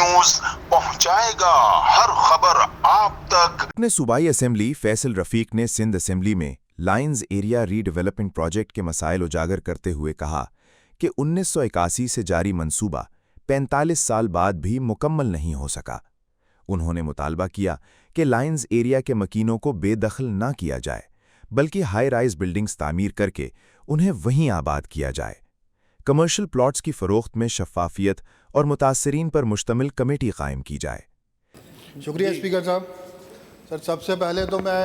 News پہنچائے گا ہر خبر آپ تک۔ اپنے صوبائی اسمبلی فیصل رفیق نے سندھ اسمبلی میں لائنز ایریا ری ڈیولپمنٹ پروجیکٹ کے مسائل اجاگر کرتے ہوئے کہا کہ 1981 سے جاری منصوبہ 45 سال بعد بھی مکمل نہیں ہو سکا۔ انہوں نے مطالبہ کیا کہ لائنز ایریا کے مکینوں کو بے دخل نہ کیا جائے بلکہ ہائی رائز بلڈنگز تعمیر کر کے انہیں وہیں آباد کیا جائے۔ کمرشل پلاٹس کی فروخت میں شفافیت اور متاثرین پر مشتمل کمیٹی قائم کی جائے۔ شکریہ اسپیکر صاحب۔ سر سب سے پہلے تو میں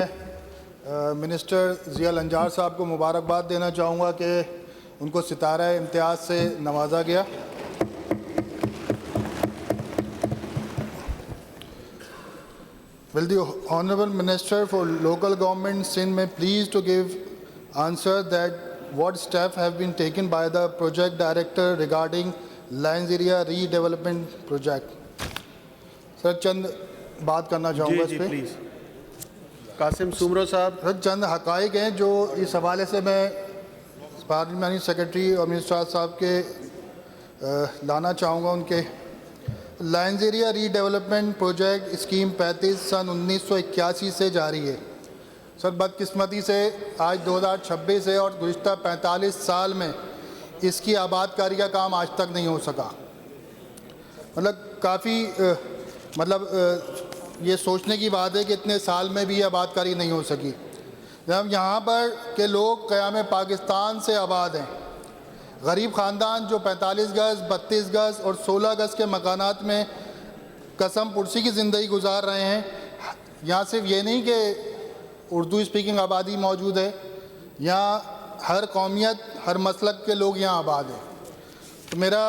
منسٹر ضیاء الانجار صاحب کو مبارکباد دینا چاہوں گا کہ ان کو ستارہ امتیاز سے نوازا گیا۔ Will the Honorable Minister for Local Government Sindh may please to give answer that what steps have been taken by the project director regarding Lines Area Redevelopment Project؟ سر چند بات کرنا چاہوں گا اس پہ۔ پلیز قاسم سومرو صاحب۔ سر چند حقائق ہیں جو اس حوالے سے میں پارلیمانی سیکرٹری اور منسٹر صاحب کے لانا چاہوں گا ان کے۔ لائنز ایریا ری ڈیولپمنٹ پروجیکٹ اسکیم 35 سن 1981 سے جاری ہے۔ سر بدقسمتی سے آج 2026 ہے اور گزشتہ 45 سال میں اس کی آباد کاری کا کام آج تک نہیں ہو سکا۔ کافی یہ سوچنے کی بات ہے کہ اتنے سال میں بھی آباد کاری نہیں ہو سکی۔ جب یہاں پر کہ لوگ قیام پاکستان سے آباد ہیں، غریب خاندان جو 45 گز 32 گز اور 16 گز کے مکانات میں قسم پرسی کی زندگی گزار رہے ہیں۔ یہاں صرف یہ نہیں کہ اردو اسپیکنگ آبادی موجود ہے، یہاں ہر قومیت ہر مسلک کے لوگ یہاں آباد ہیں۔ تو میرا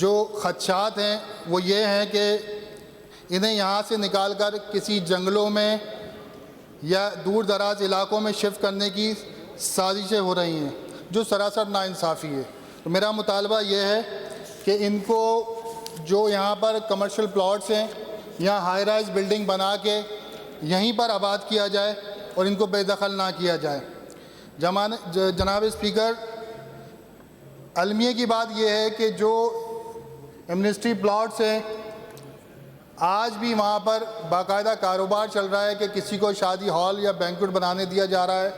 جو خدشات ہیں وہ یہ ہیں کہ انہیں یہاں سے نکال کر کسی جنگلوں میں یا دور دراز علاقوں میں شفٹ کرنے کی سازشیں ہو رہی ہیں جو سراسر ناانصافی ہے۔ تو میرا مطالبہ یہ ہے کہ ان کو جو یہاں پر کمرشل پلاٹس ہیں یہاں ہائی رائز بلڈنگ بنا کے یہیں پر آباد کیا جائے اور ان کو بے دخل نہ کیا جائے۔ جناب اسپیکر، المیہ کی بات یہ ہے کہ جو ایمنسٹری پلاٹس ہیں آج بھی وہاں پر باقاعدہ کاروبار چل رہا ہے کہ کسی کو شادی ہال یا بینکوٹ بنانے دیا جا رہا ہے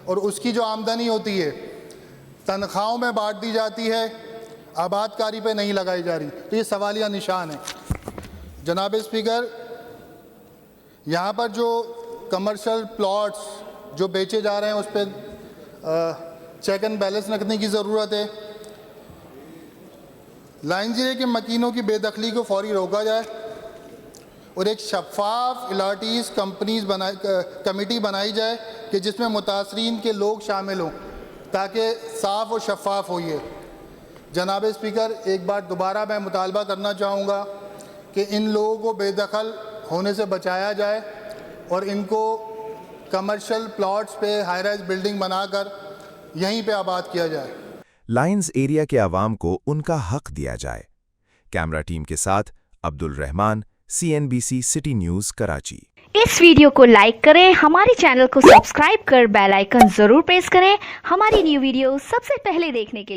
اور اس کی جو آمدنی ہوتی ہے تنخواہوں میں بانٹ دی جاتی ہے، آباد کاری پہ نہیں لگائی جا رہی۔ تو یہ سوالیہ نشان ہے۔ جناب اسپیکر، یہاں پر جو کمرشل پلاٹس جو بیچے جا رہے ہیں اس پہ چیک اینڈ بیلنس رکھنے کی ضرورت ہے۔ لائنز ایریا کے مکینوں کی بے دخلی کو فوری روکا جائے اور ایک شفاف الارٹیز کمیٹی بنائی جائے کہ جس میں متاثرین کے لوگ شامل ہوں تاکہ صاف و شفاف ہو۔ یہ جناب اسپیکر، ایک بار دوبارہ میں مطالبہ کرنا چاہوں گا کہ ان لوگوں کو بے دخل ہونے سے بچایا جائے اور ان کو کمرشل پلاٹس پہ ہائی رائز بلڈنگ بنا کر یہیں پہ آباد کیا جائے۔ لائنز ایریا کے عوام کو ان کا حق دیا جائے۔ کیمرہ ٹیم کے ساتھ عبد الرحمان، CNBC سٹی نیوز کراچی۔ اس ویڈیو کو لائک کریں، ہمارے چینل کو سبسکرائب کر بیل آئیکن ضرور پریس کریں ہماری نیو ویڈیو سب سے پہلے دیکھنے کے لیے۔